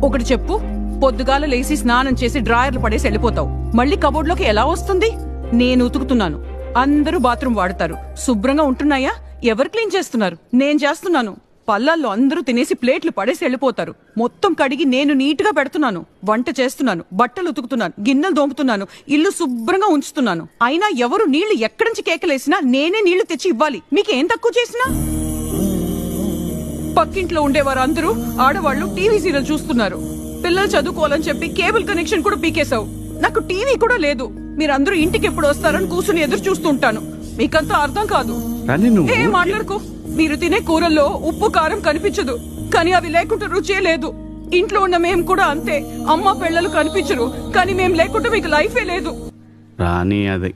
ఒకటి చెప్పు, పొద్దుగాల లేసి స్నానం చేసి డ్రాయర్లు పడేసి వెళ్ళిపోతావు. మళ్ళీ కబోర్డ్లోకి ఎలా వస్తుంది? నేను ఉతుకుతున్నాను, అందరూ బాత్రూమ్ వాడతారు. శుభ్రంగా ఉంటున్నాయా? ఎవరు క్లీన్ చేస్తున్నారు? నేను చేస్తున్నాను. పళ్ళల్లో అందరూ తినేసి ప్లేట్లు పడేసి వెళ్ళిపోతారు. మొత్తం కడిగి నేను నీట్గా పెడుతున్నాను. వంట చేస్తున్నాను, బట్టలు ఉతుకుతున్నాను, గిన్నెలు దోముతున్నాను, ఇల్లు శుభ్రంగా ఉంచుతున్నాను. అయినా ఎవరు నీళ్లు ఎక్కడి నుంచి కేకలేసినా నేనే నీళ్లు తెచ్చి ఇవ్వాలి. మీకేం తక్కువ చేసినా? పక్కింట్లో ఉండేవారు అందరూ ఆడవాళ్లు టీవీ సీరియల్ చూస్తున్నారు. పిల్లలు చదువుకోవాలని చెప్పి కేబుల్ కనెక్షన్ కూడా పీకేశావు. నాకు టీవీ కూడా లేదు. మీరందరూ ఇంటికి ఎప్పుడు వస్తారని కూర్చుని ఎదురు చూస్తుంటాను. మీకంతా అర్థం కాదు. ఏం మాట్లాడుకో. మీరు తినే కూరల్లో ఉప్పు కారం కనిపించదు, కానీ అవి లేకుండా రుచే లేదు. ఇంట్లో ఉన్న మేము కూడా అంతే. అమ్మ పిల్లలు కనిపించరు, కానీ మేము లేకుండా మీకు లైఫే లేదు. రాని అది